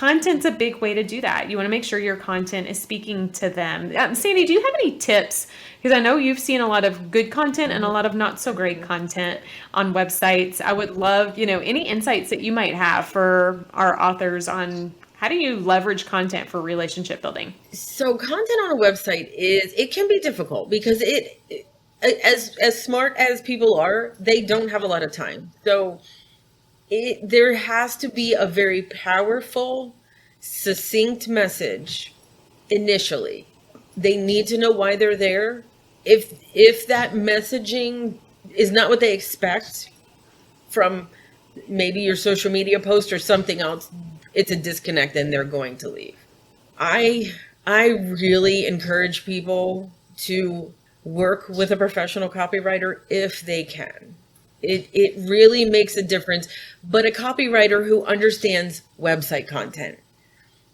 content's a big way to do that. You want to make sure your content is speaking to them. Sandy, do you have any tips? Because I know you've seen a lot of good content and a lot of not so great content on websites. I would love, any insights that you might have for our authors on how do you leverage content for relationship building? So content on a website it can be difficult because as smart as people are, they don't have a lot of time. So there has to be a very powerful, succinct message initially. They need to know why they're there. If that messaging is not what they expect from maybe your social media post or something else, it's a disconnect and they're going to leave. I really encourage people to work with a professional copywriter if they can. It really makes a difference, but a copywriter who understands website content.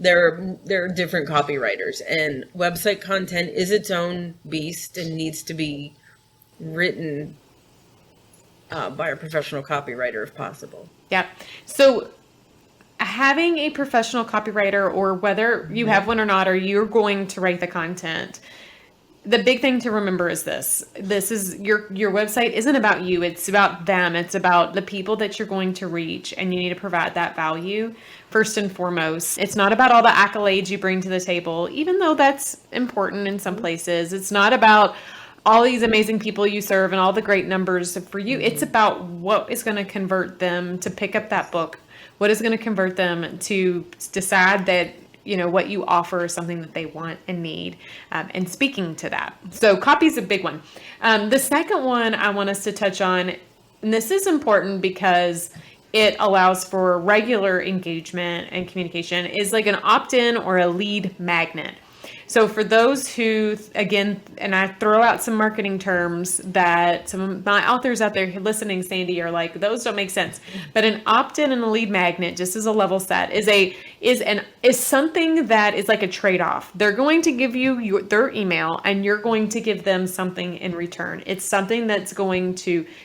There are different copywriters, and website content is its own beast and needs to be written by a professional copywriter if possible. Yeah. So having a professional copywriter, or whether you have one or not, or you're going to write the content, the big thing to remember is this is your website isn't about you. It's about them. It's about the people that you're going to reach, and you need to provide that value first and foremost. It's not about all the accolades you bring to the table, even though that's important in some places. It's not about all these amazing people you serve and all the great numbers for you. It's about what is going to convert them to pick up that book. What is going to convert them to decide that what you offer is something that they want and need, and speaking to that. So copy is a big one. The second one I want us to touch on, and this is important because it allows for regular engagement and communication, is like an opt-in or a lead magnet. So for those who, again, and I throw out some marketing terms that some of my authors out there listening, Sandy, are like, those don't make sense. But an opt-in and a lead magnet, just as a level set, is something that is like a trade-off. They're going to give you their email, and you're going to give them something in return. It's something that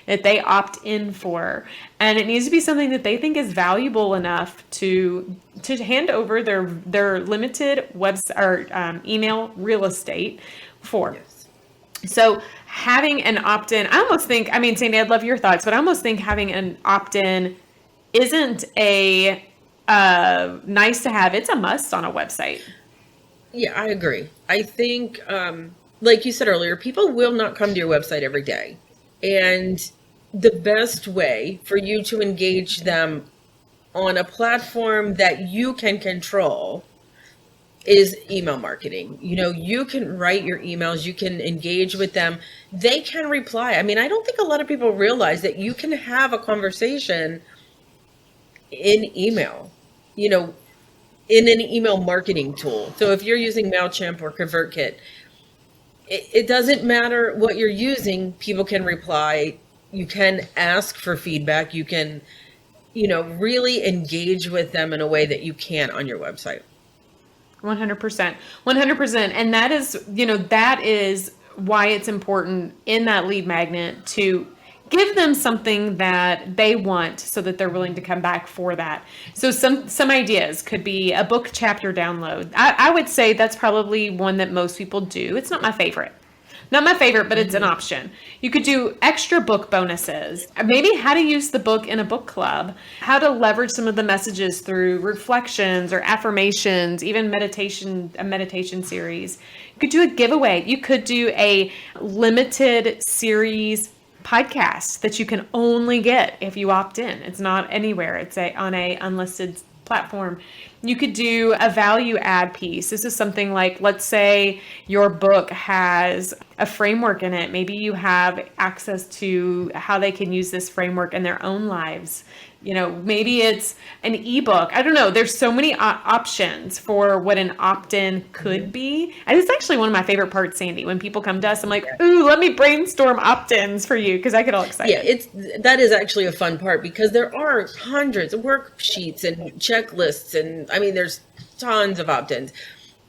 they opt in for, and it needs to be something that they think is valuable enough to hand over their limited website or email real estate for. Yes. So having an opt-in, I almost think, Sandy, I'd love your thoughts, but I almost think having an opt-in isn't a nice to have. It's a must on a website. Yeah, I agree. I think, like you said earlier, people will not come to your website every day. And the best way for you to engage them on a platform that you can control is email marketing. You can write your emails, you can engage with them. They can reply. I don't think a lot of people realize that you can have a conversation in email, in an email marketing tool. So if you're using MailChimp or ConvertKit, it doesn't matter what you're using, people can reply. You can ask for feedback. You can, really engage with them in a way that you can on your website. 100%. And that is why it's important in that lead magnet to give them something that they want so that they're willing to come back for that. So some ideas could be a book chapter download. I would say that's probably one that most people do. It's not my favorite. But it's an option. You could do extra book bonuses, maybe how to use the book in a book club, how to leverage some of the messages through reflections or affirmations, even a meditation series. You could do a giveaway. You could do a limited series podcast that you can only get if you opt in. It's not anywhere. It's on a unlisted platform. You could do a value add piece. This is something like, let's say your book has a framework in it. Maybe you have access to how they can use this framework in their own lives. Maybe it's an ebook. I don't know. There's so many options for what an opt-in could be. And it's actually one of my favorite parts, Sandy. When people come to us, I'm like, ooh, let me brainstorm opt-ins for you, because I get all excited. Yeah, that is actually a fun part, because there are hundreds of worksheets and checklists, and there's tons of opt-ins.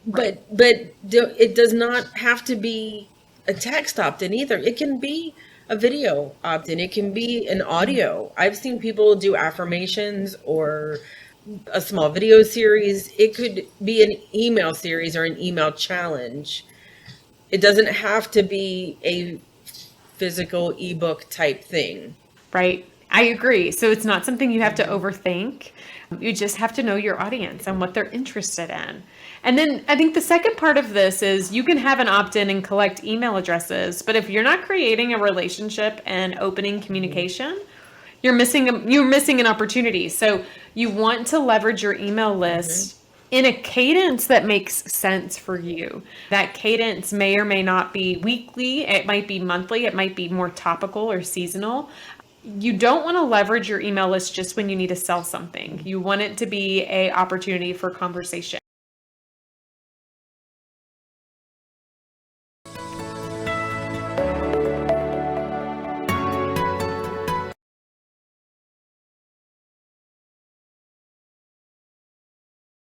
Right. But it does not have to be a text opt-in either. It can be a video opt-in. It can be an audio. I've seen people do affirmations or a small video series. It could be an email series or an email challenge. It doesn't have to be a physical ebook type thing. Right. I agree. So it's not something you have to overthink. You just have to know your audience and what they're interested in. And then I think the second part of this is you can have an opt-in and collect email addresses, but if you're not creating a relationship and opening communication, you're missing an opportunity. So you want to leverage your email list in a cadence that makes sense for you. That cadence may or may not be weekly, it might be monthly, it might be more topical or seasonal. You don't want to leverage your email list just when you need to sell something. You want it to be an opportunity for conversation.